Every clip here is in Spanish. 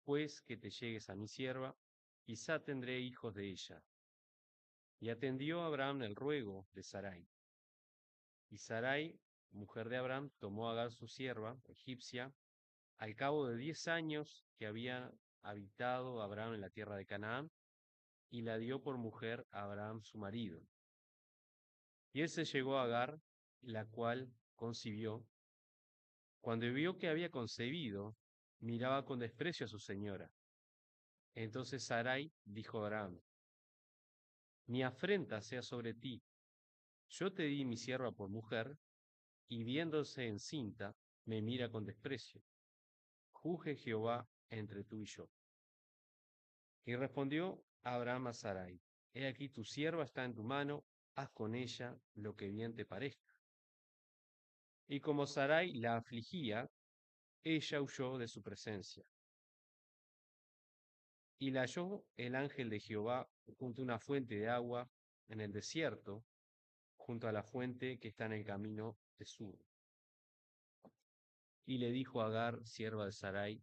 pues que te llegues a mi sierva, quizá tendré hijos de ella. Y atendió Abraham el ruego de Sarai. Y Sarai, mujer de Abraham, tomó a Agar su sierva, egipcia, al cabo de 10 años que había habitado Abraham en la tierra de Canaán, y la dio por mujer a Abraham su marido. Y él se llegó a Agar, la cual concibió. Cuando vio que había concebido, miraba con desprecio a su señora. Entonces Sarai dijo a Abraham: Mi afrenta sea sobre ti. Yo te di mi sierva por mujer, y viéndose encinta, me mira con desprecio. Juzgue Jehová entre tú y yo. Y respondió Abraham a Sarai: He aquí tu sierva está en tu mano, haz con ella lo que bien te parezca. Y como Sarai la afligía, ella huyó de su presencia. Y la halló el ángel de Jehová junto a una fuente de agua en el desierto, junto a la fuente que está en el camino de Sur. Y le dijo a Agar, sierva de Sarai,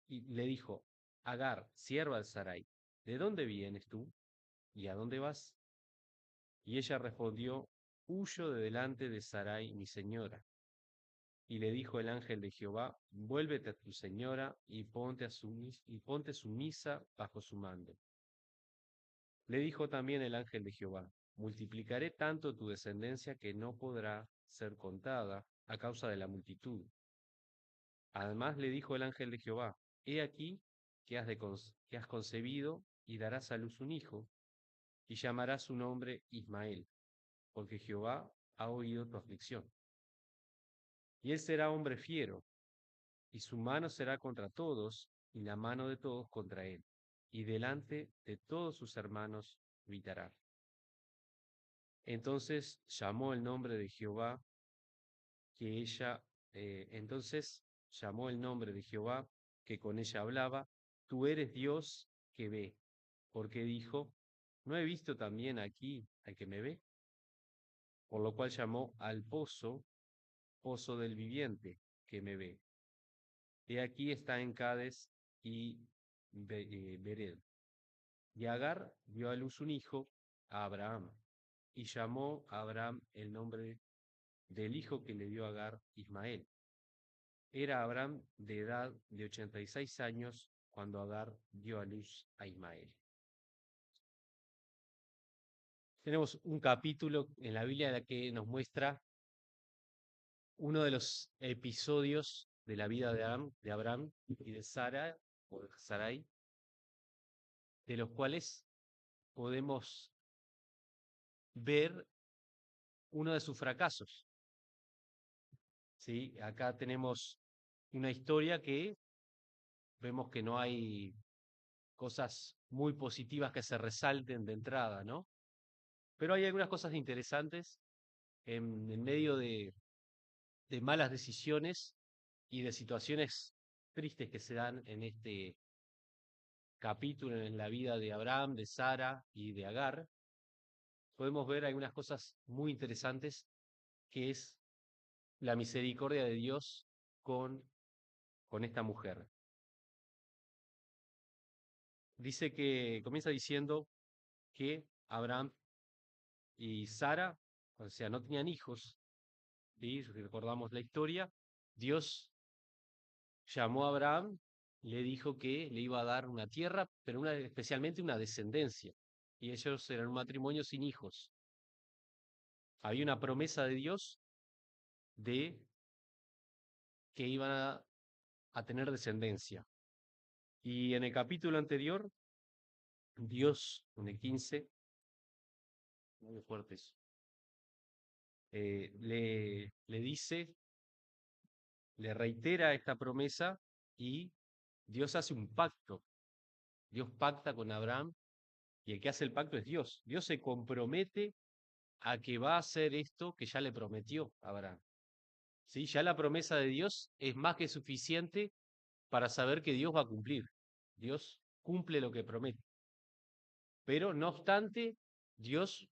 y le dijo: Agar, sierva de Sarai, ¿de dónde vienes tú? ¿Y a dónde vas? Y ella respondió: Huyo de delante de Sarai, mi señora. Y le dijo el ángel de Jehová: Vuélvete a tu señora y ponte sumisa bajo su mando. Le dijo también el ángel de Jehová: Multiplicaré tanto tu descendencia que no podrá ser contada a causa de la multitud. Además le dijo el ángel de Jehová: He aquí que has concebido y darás a luz un hijo, y llamarás su nombre Ismael, porque Jehová ha oído tu aflicción. Y él será hombre fiero, y su mano será contra todos, y la mano de todos contra él, y delante de todos sus hermanos habitará. Entonces llamó el nombre de Jehová que ella, entonces llamó el nombre de Jehová que con ella hablaba: Tú eres Dios que ve, porque dijo: ¿No he visto también aquí al que me ve? Por lo cual llamó al pozo, pozo del viviente que me ve. He aquí está en Cades y Bered. Y Agar dio a luz un hijo a Abraham, y llamó a Abraham el nombre del hijo que le dio Agar, Ismael. Era Abraham de edad de 86 años cuando Agar dio a luz a Ismael. Tenemos un capítulo en la Biblia que nos muestra uno de los episodios de la vida de Abraham y de Sara, o de Sarai, de los cuales podemos ver uno de sus fracasos. ¿Sí? Acá tenemos una historia que vemos que no hay cosas muy positivas que se resalten de entrada, ¿no? Pero hay algunas cosas interesantes en medio de malas decisiones y de situaciones tristes que se dan en este capítulo en la vida de Abraham, de Sara y de Agar. Podemos ver algunas cosas muy interesantes, que es la misericordia de Dios con, con esta mujer. Dice que comienza diciendo que Abraham y Sara, o sea, no tenían hijos, ¿sí? Si recordamos la historia, Dios llamó a Abraham, le dijo que le iba a dar una tierra, pero especialmente una descendencia, y ellos eran un matrimonio sin hijos. Había una promesa de Dios de que iban a tener descendencia. Y en el capítulo anterior, Dios, en el 15, muy fuerte eso, le dice, le reitera esta promesa y Dios hace un pacto. Dios pacta con Abraham y el que hace el pacto es Dios. Dios se compromete a que va a hacer esto que ya le prometió a Abraham. ¿Sí? Ya la promesa de Dios es más que suficiente para saber que Dios va a cumplir. Dios cumple lo que promete. Pero no obstante, Dios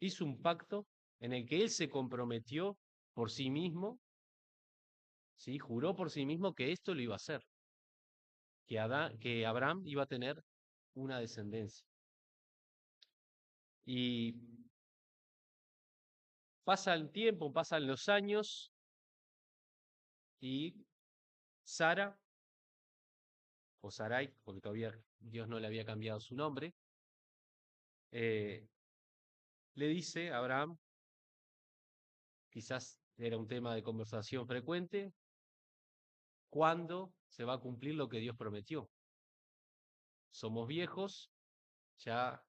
hizo un pacto en el que Él se comprometió por sí mismo, ¿sí? Juró por sí mismo que esto lo iba a hacer, que Abraham iba a tener una descendencia. Y pasa el tiempo, pasan los años, y Sara, o Sarai, porque todavía Dios no le había cambiado su nombre, eh, le dice a Abraham, quizás era un tema de conversación frecuente, ¿cuándo se va a cumplir lo que Dios prometió? Somos viejos, ya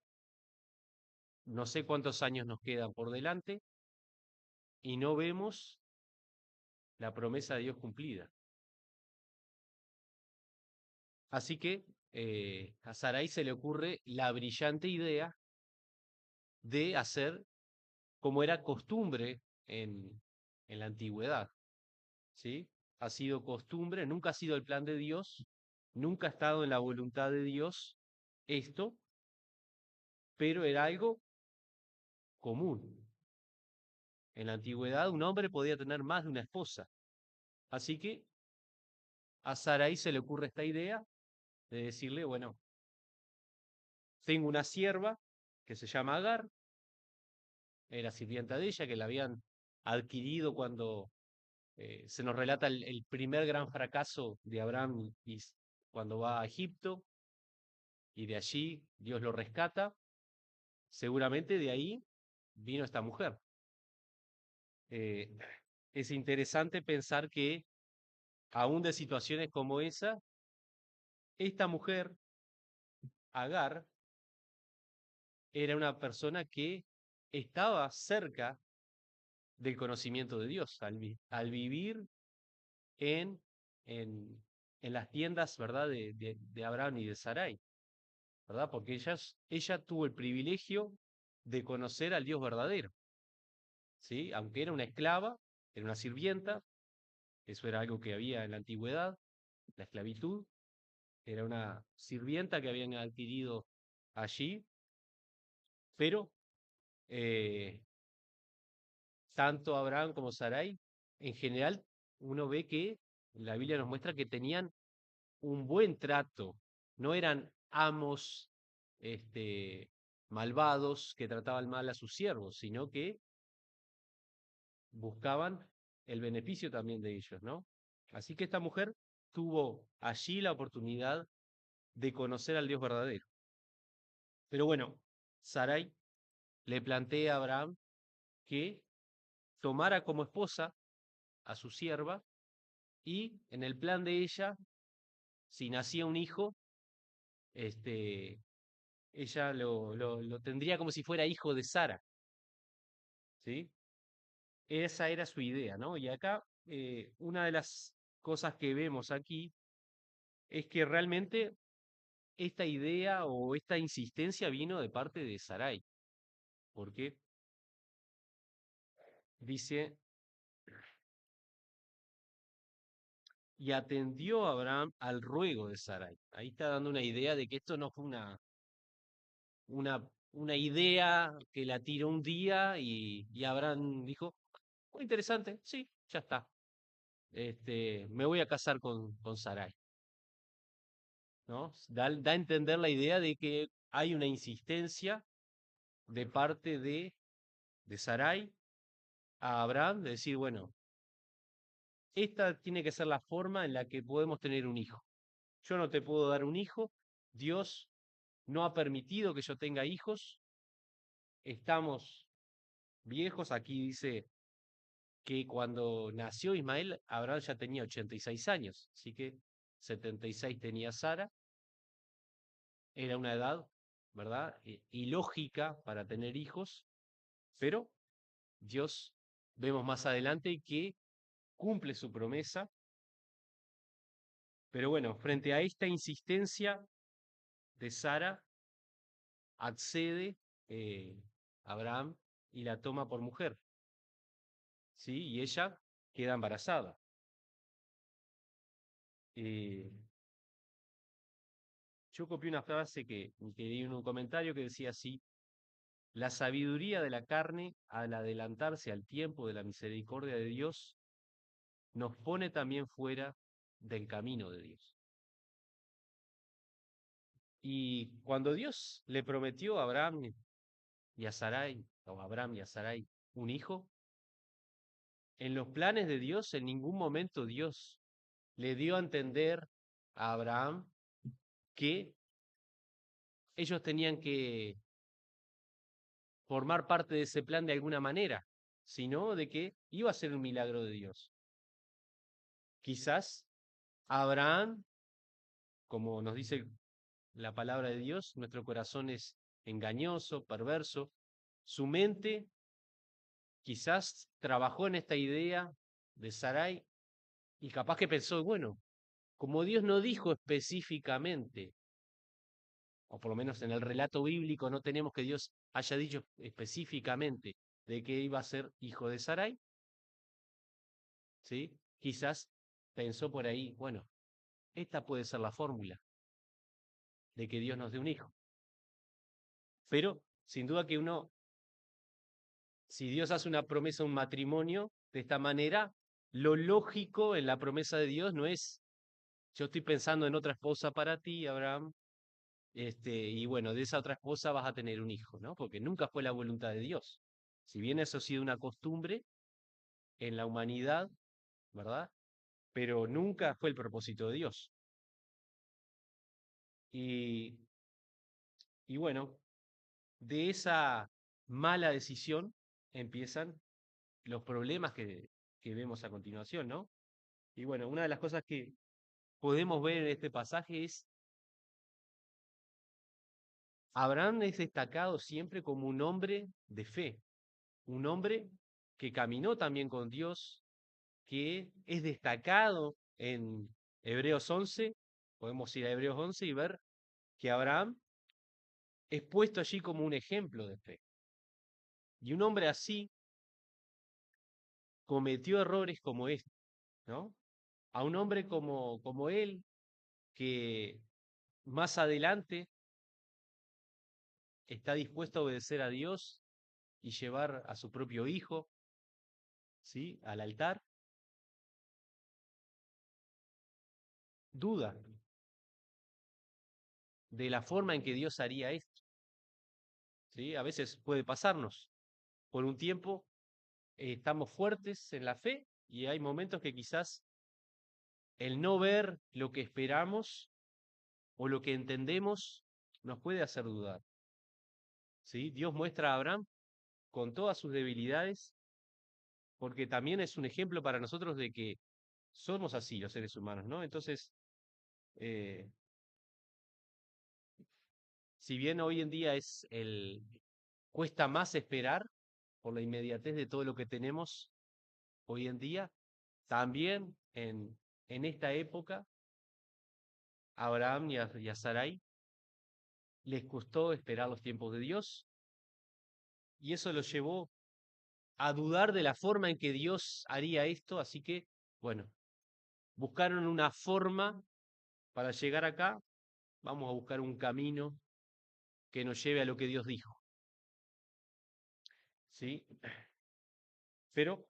no sé cuántos años nos quedan por delante y no vemos la promesa de Dios cumplida. Así que a Sarai se le ocurre la brillante idea de hacer como era costumbre en la antigüedad, ¿sí? Ha sido costumbre, nunca ha sido el plan de Dios, nunca ha estado en la voluntad de Dios esto, pero era algo común. En la antigüedad un hombre podía tener más de una esposa. Así que a Sarai se le ocurre esta idea de decirle, bueno, tengo una sierva que se llama Agar, era sirvienta de ella, que la habían adquirido cuando se nos relata el primer gran fracaso de Abraham cuando va a Egipto, y de allí Dios lo rescata. Seguramente de ahí vino esta mujer. Eh, es interesante pensar que aún de situaciones como esa, esta mujer, Agar, era una persona que estaba cerca del conocimiento de Dios, al vivir en, en, en las tiendas, ¿verdad?, de Abraham y de Sarai, ¿verdad? Porque ella tuvo el privilegio de conocer al Dios verdadero, ¿sí? Aunque era una esclava, era una sirvienta, eso era algo que había en la antigüedad, la esclavitud, era una sirvienta que habían adquirido allí, pero eh, tanto Abraham como Sarai, en general, uno ve que la Biblia nos muestra que tenían un buen trato, no eran amos malvados que trataban mal a sus siervos, sino que buscaban el beneficio también de ellos, ¿no? Así que esta mujer tuvo allí la oportunidad de conocer al Dios verdadero. Pero bueno, Sarai le plantea a Abraham que tomara como esposa a su sierva, y en el plan de ella, si nacía un hijo, este, ella lo tendría como si fuera hijo de Sara, ¿sí? Esa era su idea, ¿no? Y acá una de las cosas que vemos aquí es que realmente esta idea o esta insistencia vino de parte de Sarai, porque dice, y atendió Abraham al ruego de Sarai. Ahí está dando una idea de que esto no fue una idea que la tiró un día y Abraham dijo, muy interesante, sí, ya está. Me voy a casar con Sarai, ¿no? Da a entender la idea de que hay una insistencia de parte de Sarai a Abraham de decir, bueno, esta tiene que ser la forma en la que podemos tener un hijo. Yo no te puedo dar un hijo, Dios no ha permitido que yo tenga hijos, estamos viejos, aquí dice que cuando nació Ismael, Abraham ya tenía 86 años, así que 76 tenía Sara, era una edad, ¿verdad? Ilógica para tener hijos, pero Dios, vemos más adelante que cumple su promesa. Pero bueno, frente a esta insistencia de Sara, accede Abraham y la toma por mujer, ¿sí? Y ella queda embarazada. Eh, yo copié una frase que di en un comentario que decía así: la sabiduría de la carne, al adelantarse al tiempo de la misericordia de Dios, nos pone también fuera del camino de Dios. Y cuando Dios le prometió a Abraham y a Sarai, o a Abraham y a Sarai, un hijo, en los planes de Dios, en ningún momento Dios le dio a entender a Abraham que ellos tenían que formar parte de ese plan de alguna manera, sino de que iba a ser un milagro de Dios. Quizás Abraham, como nos dice la palabra de Dios, nuestro corazón es engañoso, perverso, su mente quizás trabajó en esta idea de Sarai y capaz que pensó, bueno, como Dios no dijo específicamente, o por lo menos en el relato bíblico no tenemos que Dios haya dicho específicamente de que iba a ser hijo de Sarai, ¿sí? Quizás pensó por ahí, bueno, esta puede ser la fórmula de que Dios nos dé un hijo. Pero sin duda que uno, si Dios hace una promesa, un matrimonio, de esta manera, lo lógico en la promesa de Dios no es, yo estoy pensando en otra esposa para ti, Abraham, y bueno, de esa otra esposa vas a tener un hijo, ¿no? Porque nunca fue la voluntad de Dios. Si bien eso ha sido una costumbre en la humanidad, ¿verdad? Pero nunca fue el propósito de Dios. Y, y bueno, de esa mala decisión empiezan los problemas que vemos a continuación, ¿no? Y bueno, una de las cosas que podemos ver en este pasaje es, Abraham es destacado siempre como un hombre de fe, un hombre que caminó también con Dios, que es destacado en Hebreos 11, podemos ir a Hebreos 11 y ver que Abraham es puesto allí como un ejemplo de fe. Y un hombre así cometió errores como este, ¿no? A un hombre como él, que más adelante está dispuesto a obedecer a Dios y llevar a su propio hijo, ¿sí? Al altar, duda de la forma en que Dios haría esto, ¿sí? A veces puede pasarnos. Por un tiempo estamos fuertes en la fe y hay momentos que quizás el no ver lo que esperamos o lo que entendemos nos puede hacer dudar, ¿sí? Dios muestra a Abraham con todas sus debilidades, porque también es un ejemplo para nosotros de que somos así los seres humanos, ¿no? Entonces, eh, si bien hoy en día cuesta más esperar por la inmediatez de todo lo que tenemos hoy en día, también en esta época, a Abraham y a Sarai les costó esperar los tiempos de Dios, y eso los llevó a dudar de la forma en que Dios haría esto, así que, bueno, buscaron una forma para llegar acá, vamos a buscar un camino que nos lleve a lo que Dios dijo, ¿sí? Pero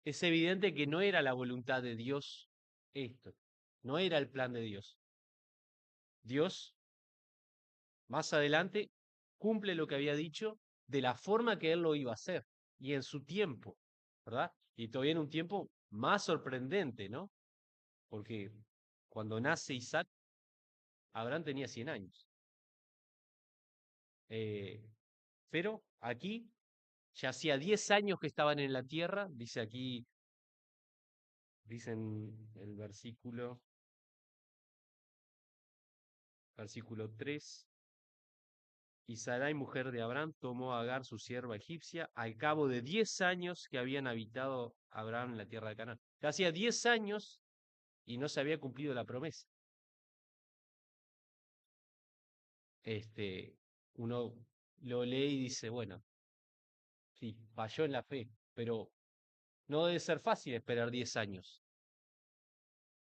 es evidente que no era la voluntad de Dios esto, no era el plan de Dios. Dios, más adelante, cumple lo que había dicho de la forma que Él lo iba a hacer y en su tiempo, ¿verdad? Y todavía en un tiempo más sorprendente, ¿no? Porque cuando nace Isaac, Abraham tenía 100 años. Eh, pero aquí ya hacía 10 años que estaban en la tierra, dice aquí, dicen el versículo 3, y Sarai, mujer de Abraham, tomó a Agar, su sierva egipcia, al cabo de 10 años que habían habitado Abraham en la tierra de Canaán. Hacía 10 años y no se había cumplido la promesa. Este, uno lo lee y dice, bueno, sí, falló en la fe, pero no debe ser fácil esperar 10 años.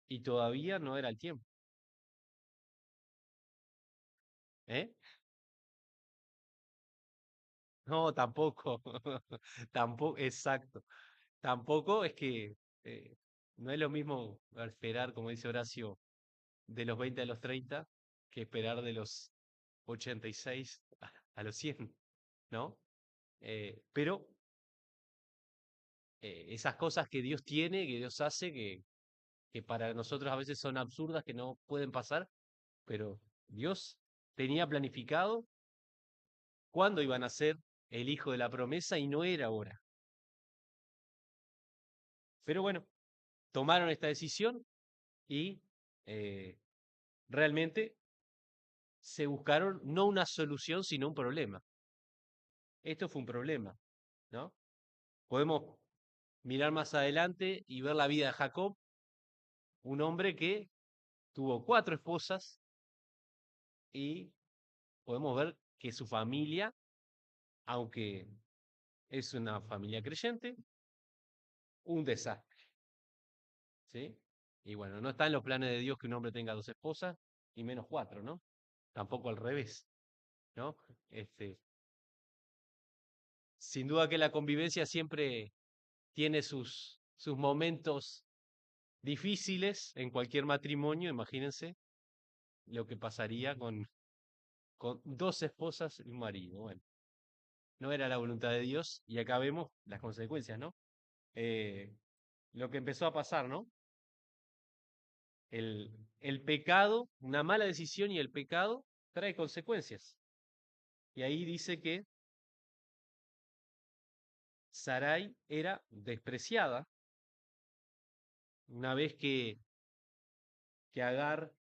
Y todavía no era el tiempo. ¿Eh? No, tampoco. Tampoco, exacto. Tampoco es que no es lo mismo esperar, como dice Horacio, de los 20 a los 30 que esperar de los 86 a los 100, ¿no? Pero esas cosas que Dios tiene, que Dios hace, que para nosotros a veces son absurdas, que no pueden pasar, pero Dios tenía planificado cuándo iban a ser el hijo de la promesa y no era ahora. Pero bueno, tomaron esta decisión y eh, realmente se buscaron no una solución, sino un problema. Esto fue un problema, ¿no? Podemos mirar más adelante y ver la vida de Jacob, un hombre que tuvo 4 esposas y podemos ver que su familia, aunque es una familia creyente, un desastre, ¿sí? Y bueno, no está en los planes de Dios que un hombre tenga 2 esposas y menos 4, ¿no? Tampoco al revés, ¿no? Este, sin duda que la convivencia siempre tiene sus momentos difíciles en cualquier matrimonio, imagínense lo que pasaría con 2 esposas y un marido. Bueno, no era la voluntad de Dios y acá vemos las consecuencias, ¿no? Eh, lo que empezó a pasar, ¿no? El pecado, una mala decisión y el pecado trae consecuencias. Y ahí dice que Sarai era despreciada una vez que Agar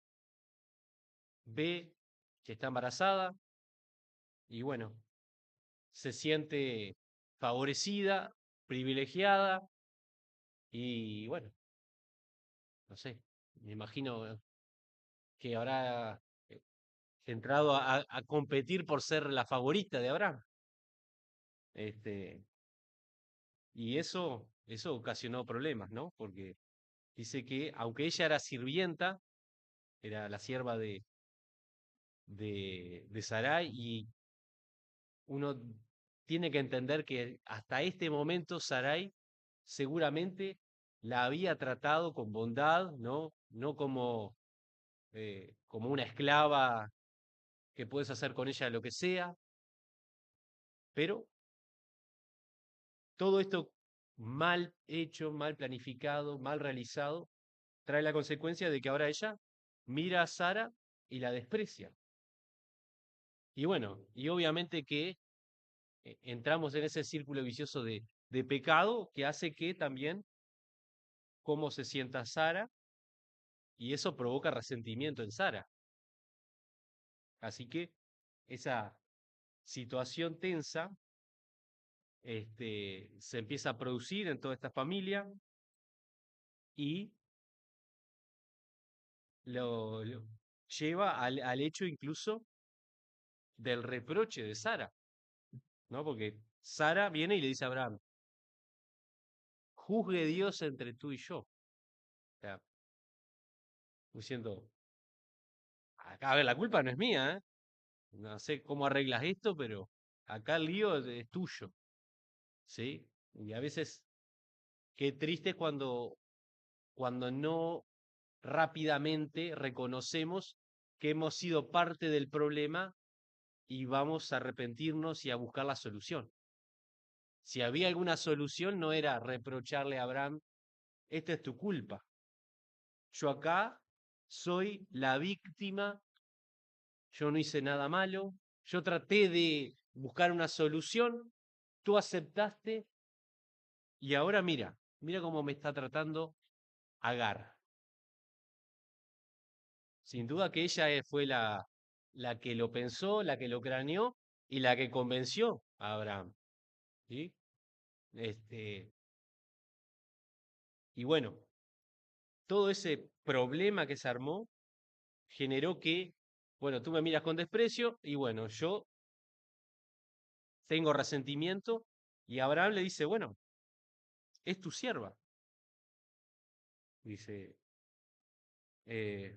ve que está embarazada y bueno, se siente favorecida, privilegiada y bueno, no sé, me imagino que habrá entrado a competir por ser la favorita de Abraham. Este, y eso ocasionó problemas, ¿no? Porque dice que aunque ella era sirvienta, era la sierva de Sarai, y uno tiene que entender que hasta este momento Sarai seguramente la había tratado con bondad, ¿no? No como una esclava que puedes hacer con ella lo que sea, pero todo esto mal hecho, mal planificado, mal realizado, trae la consecuencia de que ahora ella mira a Sara y la desprecia. Y bueno, y obviamente que entramos en ese círculo vicioso de pecado que hace que también cómo se sienta Sara, y eso provoca resentimiento en Sara. Así que esa situación tensa se empieza a producir en toda esta familia y lo lleva al hecho incluso del reproche de Sara, ¿no? Porque Sara viene y le dice a Abraham, juzgue Dios entre tú y yo. O sea, diciendo, acá, a ver, la culpa no es mía, ¿eh? No sé cómo arreglas esto, pero acá el lío es tuyo, ¿sí? Y a veces, qué triste cuando no rápidamente reconocemos que hemos sido parte del problema y vamos a arrepentirnos y a buscar la solución. Si había alguna solución, no era reprocharle a Abraham, esta es tu culpa. Yo acá soy la víctima, yo no hice nada malo, yo traté de buscar una solución, tú aceptaste y ahora mira cómo me está tratando Agar. Sin duda que ella fue la que lo pensó, la que lo craneó y la que convenció a Abraham. ¿Sí? Este, y bueno, todo ese problema que se armó generó que, bueno, tú me miras con desprecio y bueno, yo tengo resentimiento y Abraham le dice, bueno, es tu sierva. Dice, eh,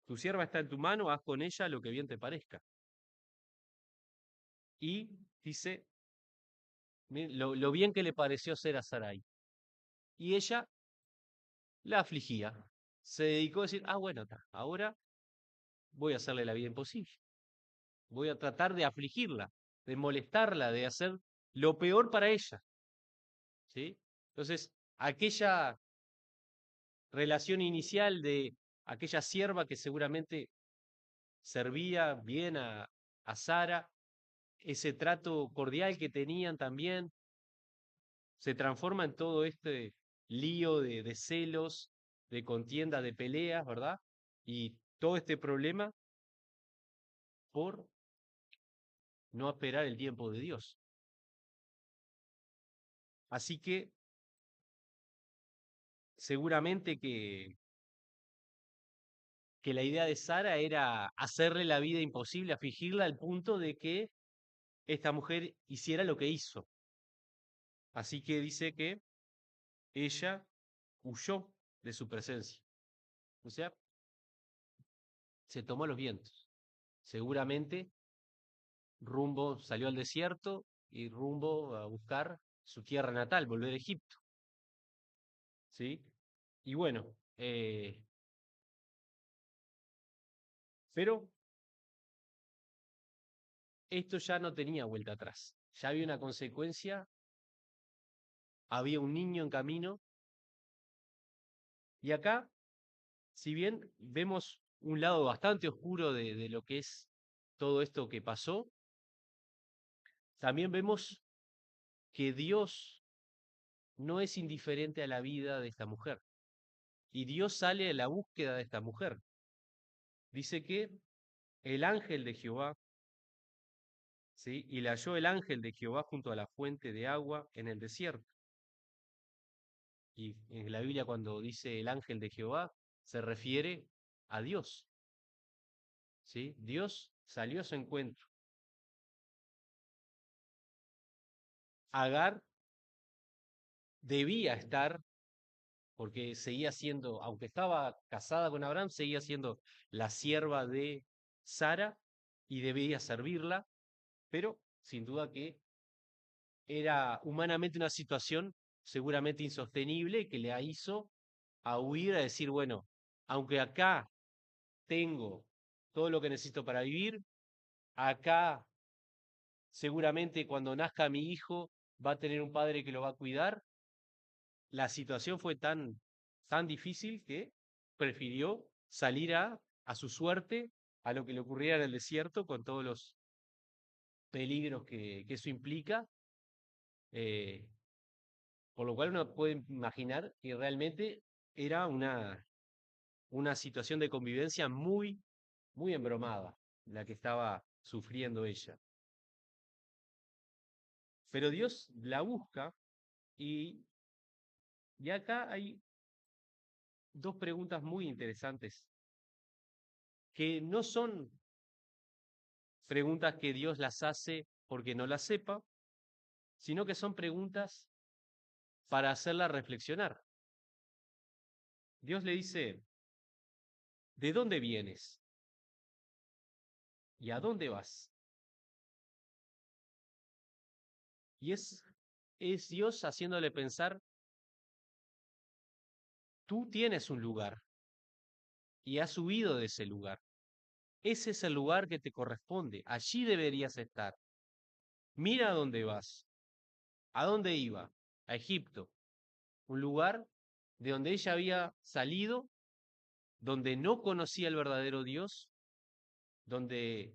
tu sierva está en tu mano, haz con ella lo que bien te parezca. Y dice, lo bien que le pareció ser a Sarai. Y ella la afligía. Se dedicó a decir, ah, bueno, ahora voy a hacerle la vida imposible. Voy a tratar de afligirla, de molestarla, de hacer lo peor para ella. ¿Sí? Entonces, aquella relación inicial de aquella sierva que seguramente servía bien a Sara, ese trato cordial que tenían también, se transforma en todo este lío de celos, de contienda, de peleas, ¿verdad? Y todo este problema por no esperar el tiempo de Dios. Así que seguramente que la idea de Sara era hacerle la vida imposible, afligirla al punto de que esta mujer hiciera lo que hizo. Así que dice que ella huyó de su presencia. O sea, se tomó los vientos. Seguramente salió al desierto y rumbo a buscar su tierra natal, volver a Egipto. ¿Sí? Y bueno, pero esto ya no tenía vuelta atrás. Ya había una consecuencia, había un niño en camino. Y acá, si bien vemos un lado bastante oscuro de lo que es todo esto que pasó, también vemos que Dios no es indiferente a la vida de esta mujer. Y Dios sale a la búsqueda de esta mujer. Dice que el ángel de Jehová, ¿sí? Y le halló el ángel de Jehová junto a la fuente de agua en el desierto. Y en la Biblia cuando dice el ángel de Jehová, se refiere a Dios. ¿Sí? Dios salió a su encuentro. Agar debía estar, porque seguía siendo, aunque estaba casada con Abraham, seguía siendo la sierva de Sara y debía servirla, pero sin duda que era humanamente una situación seguramente insostenible que le hizo a huir, a decir, bueno, aunque acá tengo todo lo que necesito para vivir, acá seguramente cuando nazca mi hijo va a tener un padre que lo va a cuidar, la situación fue tan difícil que prefirió salir a su suerte, a lo que le ocurriera en el desierto, con todos los peligros que eso implica, eh, por lo cual uno puede imaginar que realmente era una situación de convivencia muy embromada, la que estaba sufriendo ella. Pero Dios la busca y acá hay dos preguntas muy interesantes, que no son preguntas que Dios las hace porque no las sepa, sino que son preguntas para hacerla reflexionar. Dios le dice, ¿de dónde vienes? ¿Y a dónde vas? Y es Dios haciéndole pensar, tú tienes un lugar y has huido de ese lugar. Ese es el lugar que te corresponde. Allí deberías estar. Mira a dónde vas. ¿A dónde iba? A Egipto. Un lugar de donde ella había salido, donde no conocía el verdadero Dios, donde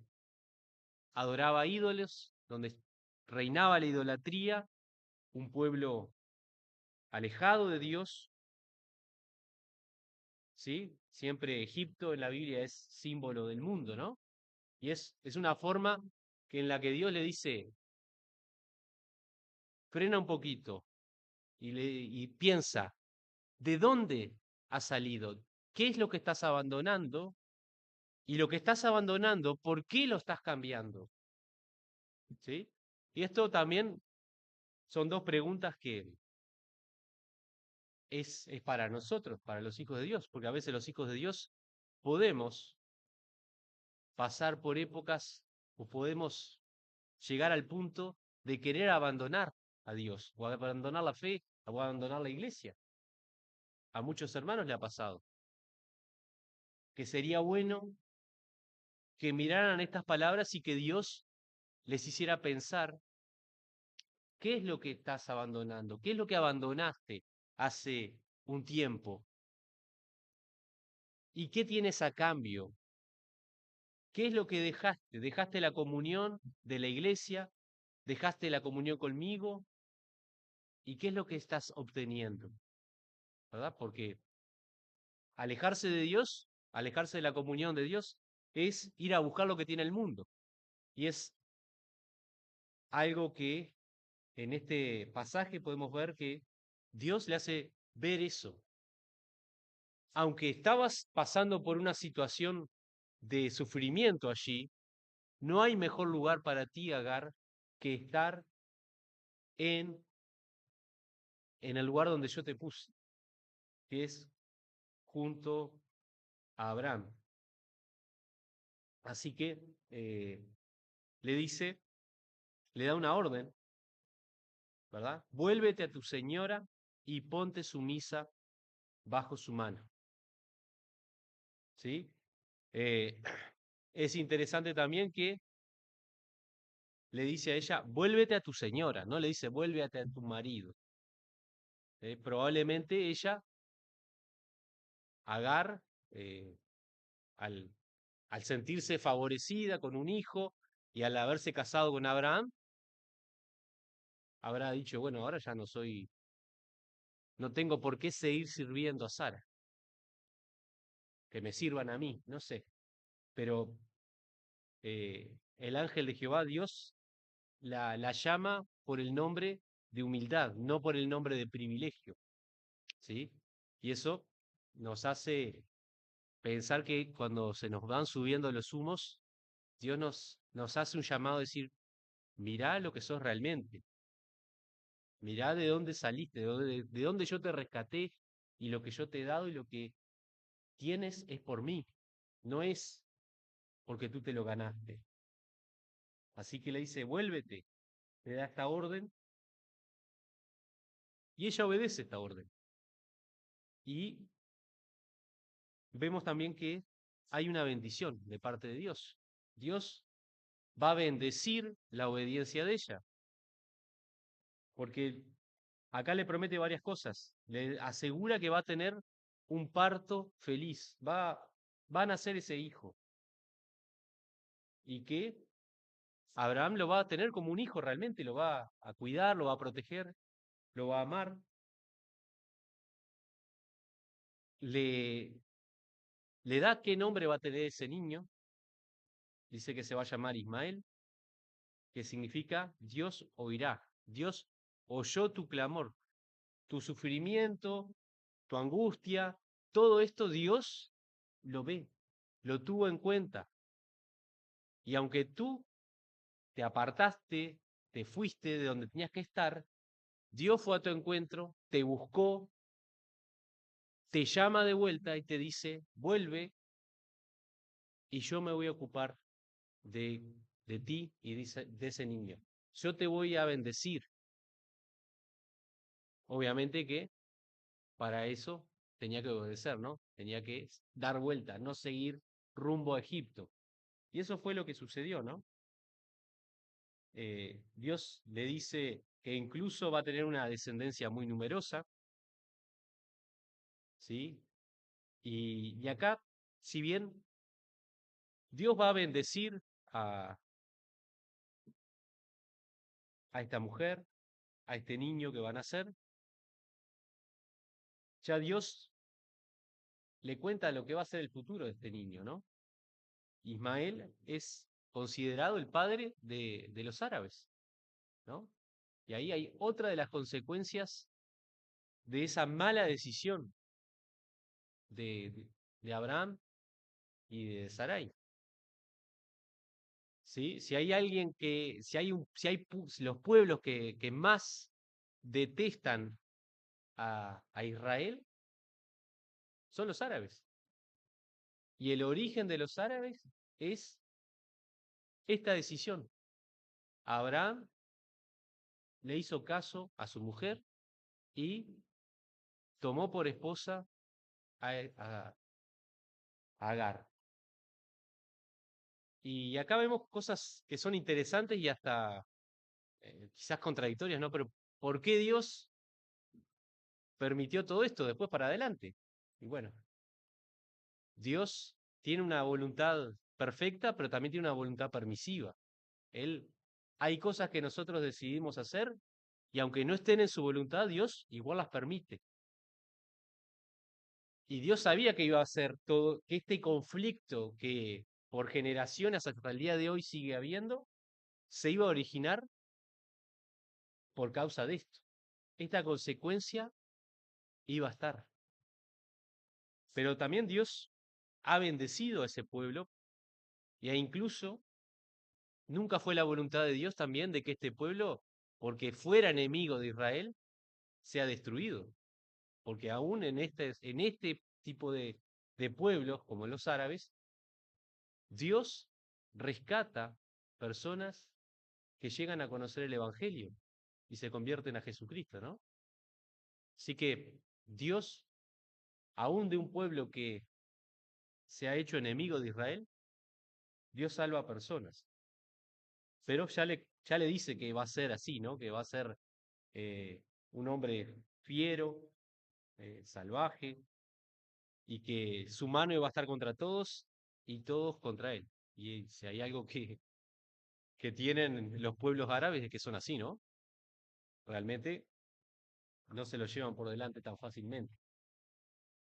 adoraba ídolos, donde reinaba la idolatría, un pueblo alejado de Dios, ¿sí? Siempre Egipto en la Biblia es símbolo del mundo, ¿no? Y es una forma que en la que Dios le dice, frena un poquito y piensa, ¿de dónde has salido? ¿Qué es lo que estás abandonando? Y lo que estás abandonando, ¿por qué lo estás cambiando? ¿Sí? Y esto también son dos preguntas que es para nosotros, para los hijos de Dios, porque a veces los hijos de Dios podemos pasar por épocas o podemos llegar al punto de querer abandonar a Dios, o abandonar la fe, o abandonar la iglesia. A muchos hermanos le ha pasado. Que sería bueno que miraran estas palabras y que Dios les hiciera pensar qué es lo que estás abandonando, qué es lo que abandonaste hace un tiempo y qué tienes a cambio, qué es lo que dejaste. ¿Dejaste la comunión de la iglesia? ¿Dejaste la comunión conmigo? ¿Y qué es lo que estás obteniendo? ¿Verdad? Porque alejarse de Dios, alejarse de la comunión de Dios, es ir a buscar lo que tiene el mundo. Y es algo que en este pasaje podemos ver que Dios le hace ver eso. Aunque estabas pasando por una situación de sufrimiento allí, no hay mejor lugar para ti, Agar, que estar en, en el lugar donde yo te puse, que es junto a Abraham. Así que le dice, le da una orden, ¿verdad? Vuélvete a tu señora y ponte sumisa bajo su mano. ¿Sí? Eh, es interesante también que le dice a ella, vuélvete a tu señora, no le dice, vuélvete a tu marido. Probablemente ella, Agar, eh, al, al sentirse favorecida con un hijo y al haberse casado con Abraham, habrá dicho, bueno, ahora ya no soy, no tengo por qué seguir sirviendo a Sara, que me sirvan a mí, no sé. Pero el ángel de Jehová, Dios, la llama por el nombre de humildad, no por el nombre de privilegio, ¿sí? Y eso nos hace pensar que cuando se nos van subiendo los humos, Dios nos hace un llamado a decir, mirá lo que sos realmente, mirá de dónde saliste, de dónde yo te rescaté y lo que yo te he dado y lo que tienes es por mí, no es porque tú te lo ganaste. Así que le dice, vuélvete, le da esta orden y ella obedece esta orden. Y vemos también que hay una bendición de parte de Dios. Dios va a bendecir la obediencia de ella, porque acá le promete varias cosas. Le asegura que va a tener un parto feliz, va a nacer ese hijo y que Abraham lo va a tener como un hijo realmente, lo va a cuidar, lo va a proteger, lo va a amar. Le, le da qué nombre va a tener ese niño. Dice que se va a llamar Ismael, que significa Dios oirá. Dios oyó tu clamor, tu sufrimiento, tu angustia, todo esto Dios lo ve, lo tuvo en cuenta. Y aunque tú te apartaste, te fuiste de donde tenías que estar, Dios fue a tu encuentro, te buscó, te llama de vuelta y te dice, vuelve y yo me voy a ocupar de, de ti y de ese niño. Yo te voy a bendecir. Obviamente que para eso tenía que obedecer, ¿no? Tenía que dar vuelta, no seguir rumbo a Egipto. Y eso fue lo que sucedió, ¿no? Dios le dice que incluso va a tener una descendencia muy numerosa, ¿sí? Y acá, si bien Dios va a bendecir a, a esta mujer, a este niño que van a nacer, ya Dios le cuenta lo que va a ser el futuro de este niño, ¿no? Ismael es considerado el padre de los árabes, ¿no? Y ahí hay otra de las consecuencias de esa mala decisión de, de, de Abraham y de Sarai. ¿Sí? Si hay alguien que, si los pueblos que más detestan a Israel, son los árabes. Y el origen de los árabes es esta decisión. Abraham le hizo caso a su mujer y tomó por esposa a Agar. Y acá vemos cosas que son interesantes y hasta quizás contradictorias, ¿no? Pero ¿por qué Dios permitió todo esto después para adelante? Y bueno, Dios tiene una voluntad perfecta, pero también tiene una voluntad permisiva. Él, hay cosas que nosotros decidimos hacer y aunque no estén en su voluntad, Dios igual las permite. Y Dios sabía que iba a ser todo, que este conflicto que por generaciones hasta el día de hoy sigue habiendo, se iba a originar por causa de esto. Esta consecuencia iba a estar. Pero también Dios ha bendecido a ese pueblo e incluso nunca fue la voluntad de Dios también de que este pueblo, porque fuera enemigo de Israel, sea destruido. Porque aún en este tipo de pueblos, como los árabes, Dios rescata personas que llegan a conocer el Evangelio y se convierten a Jesucristo, ¿no? Así que Dios, aún de un pueblo que se ha hecho enemigo de Israel, Dios salva a personas. Pero ya le dice que va a ser así, ¿no? Que va a ser eh, un hombre fiero, salvaje, y que su mano va a estar contra todos y todos contra él. Y si hay algo que tienen los pueblos árabes es que son así, ¿no? Realmente no se lo llevan por delante tan fácilmente.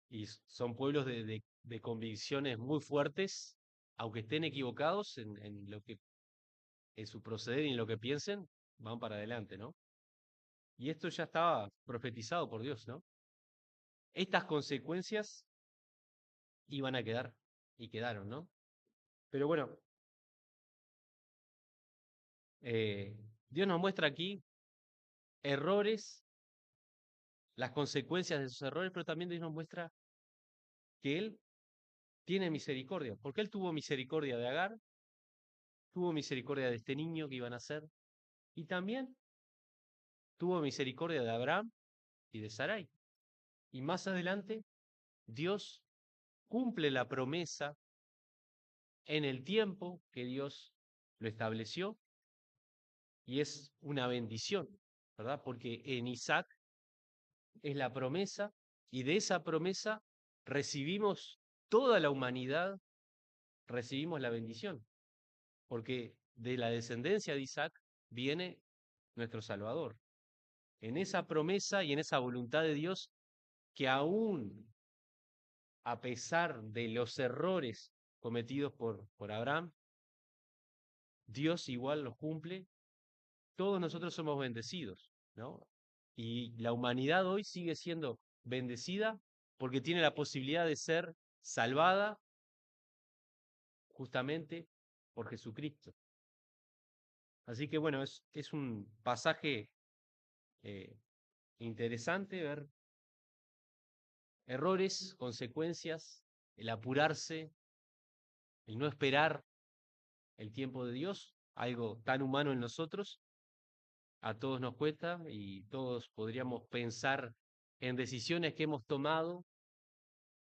Y son pueblos de convicciones muy fuertes, aunque estén equivocados en lo que en su proceder y en lo que piensen, van para adelante, ¿no? Y esto ya estaba profetizado por Dios, ¿no? Estas consecuencias iban a quedar y quedaron, ¿no? Pero bueno, eh, Dios nos muestra aquí errores, las consecuencias de esos errores, pero también Dios nos muestra que Él tiene misericordia, porque Él tuvo misericordia de Agar, tuvo misericordia de este niño que iban a nacer, y también tuvo misericordia de Abraham y de Sarai. Y más adelante, Dios cumple la promesa en el tiempo que Dios lo estableció, y es una bendición, ¿verdad? Porque en Isaac es la promesa, y de esa promesa recibimos toda la humanidad, recibimos la bendición, porque de la descendencia de Isaac viene nuestro Salvador. En esa promesa y en esa voluntad de Dios, que aún a pesar de los errores cometidos por Abraham, Dios igual los cumple, todos nosotros somos bendecidos, ¿no? Y la humanidad hoy sigue siendo bendecida porque tiene la posibilidad de ser salvada justamente por Jesucristo. Así que bueno, es un pasaje eh, interesante ver errores, consecuencias, el apurarse, el no esperar el tiempo de Dios, algo tan humano en nosotros, a todos nos cuesta y todos podríamos pensar en decisiones que hemos tomado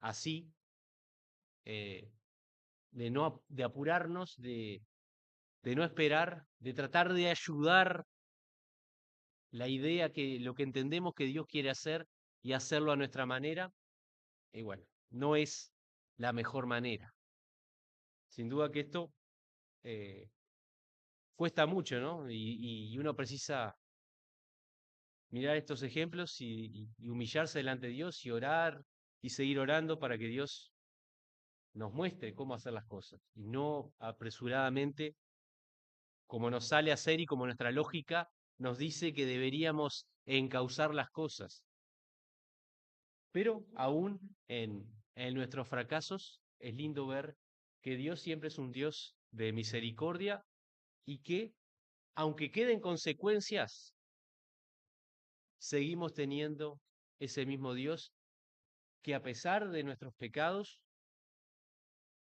así, eh, de apurarnos, de no esperar, de tratar de ayudar la idea que lo que entendemos que Dios quiere hacer y hacerlo a nuestra manera, y bueno, no es la mejor manera. Sin duda que esto eh, cuesta mucho, ¿no? Y uno precisa mirar estos ejemplos y humillarse delante de Dios y orar y seguir orando para que Dios nos muestre cómo hacer las cosas y no apresuradamente como nos sale a hacer y como nuestra lógica nos dice que deberíamos encauzar las cosas. Pero aún en nuestros fracasos es lindo ver que Dios siempre es un Dios de misericordia y que, aunque queden consecuencias, seguimos teniendo ese mismo Dios que a pesar de nuestros pecados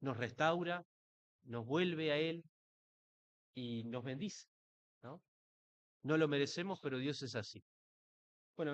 nos restaura, nos vuelve a Él y nos bendice, ¿no? No lo merecemos, pero Dios es así.